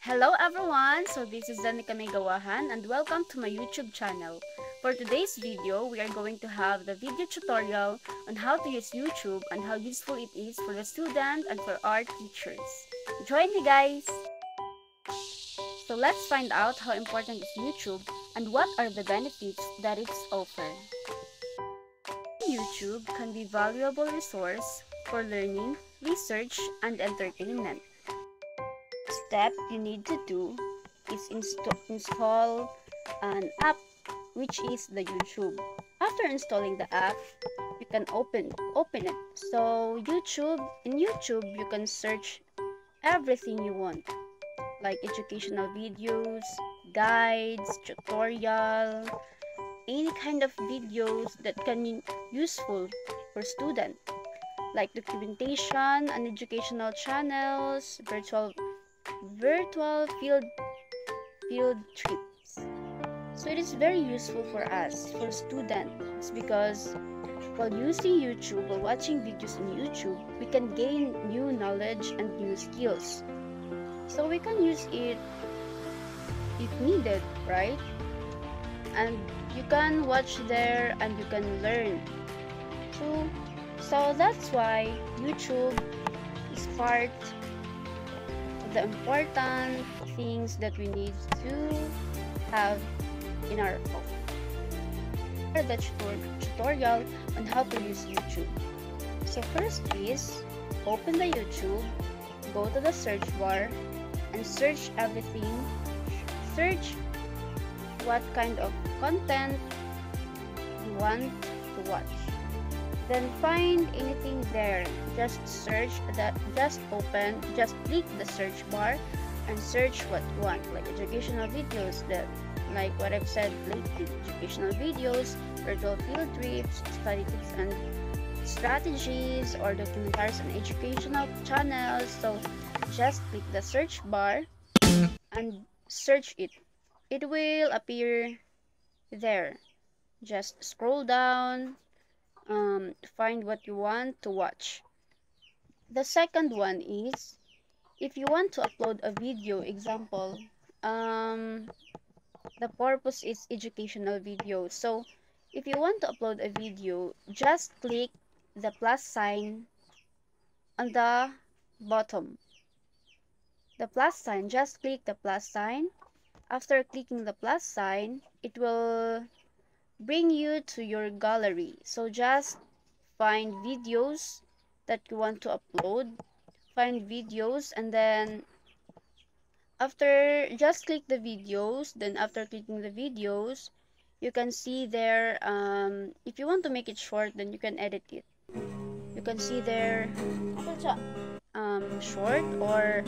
Hello everyone! So this is Danica Maygawahan and welcome to my YouTube channel. For today's video, we are going to have the video tutorial on how to use YouTube and how useful it is for the student and for our teachers. Join me guys! So let's find out how important is YouTube and what are the benefits that it's offer. YouTube can be a valuable resource for learning, research, and entertainment. Step you need to do is install an app, which is the YouTube. After installing the app, you can open it. So in YouTube you can search everything you want, like educational videos, guides, tutorial, any kind of videos that can be useful for students, like documentation and educational channels, virtual field trips. So it is very useful for us, for students, because while using YouTube or watching videos on YouTube, we can gain new knowledge and new skills. So we can use it if needed, right? And you can watch there and you can learn too. So that's why YouTube is part the important things that we need to have in our phone. Here the tutorial on how to use YouTube. So first is open the YouTube, go to the search bar and search everything. Search what kind of content you want to watch. Then find anything there. Just search that, just click the search bar and search what you want, like educational videos, that like what I've said, like educational videos, virtual field trips, study tips and strategies, or documentaries and educational channels. So just click the search bar and search it. It will appear there. Just scroll down, find what you want to watch. The second one is, if you want to upload a video, example, the purpose is educational video. So if you want to upload a video, just click the plus sign on the bottom. The plus sign, just click the plus sign. After clicking the plus sign, it will bring you to your gallery. So just find videos that you want to upload, find videos, and then after, just click the videos. Then after clicking the videos, you can see there, if you want to make it short, then you can edit it. You can see there short, or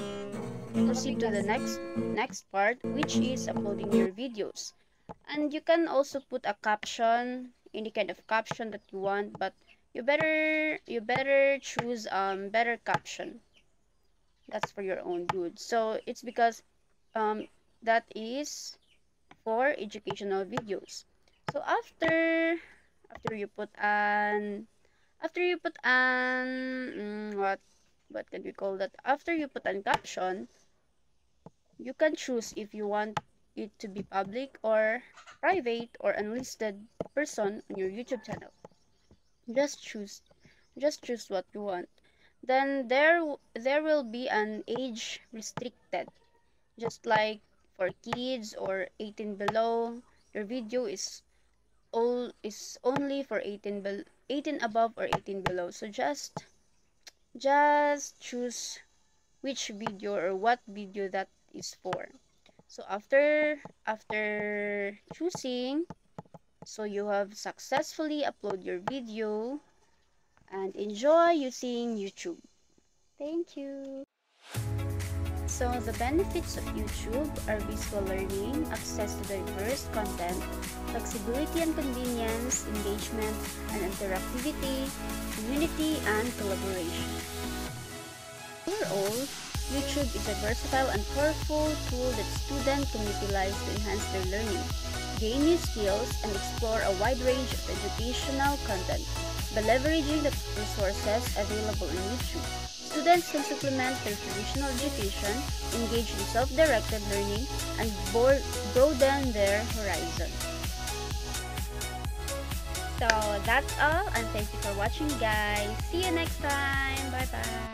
proceed to the next part, which is uploading your videos. And you can also put a caption, any kind of caption that you want, but you better choose better caption. That's for your own good. So it's because that is for educational videos. So after you put an what can we call that, after you put an caption, you can choose if you want it to be public or private or unlisted person on your YouTube channel. Just choose what you want. Then there will be an age restricted, just like for kids or 18 below. Your video is only for 18 above or 18 below. So just choose which video or what video that is for. So after choosing, so you have successfully upload your video and enjoy using YouTube. Thank you. So the benefits of YouTube are visual learning, access to diverse content, flexibility and convenience, engagement and interactivity, community and collaboration. Overall, YouTube is a versatile and powerful tool that students can utilize to enhance their learning, gain new skills, and explore a wide range of educational content by leveraging the resources available on YouTube. students can supplement their traditional education, engage in self-directed learning, and broaden their horizon. So that's all, and thank you for watching, guys. See you next time. Bye bye.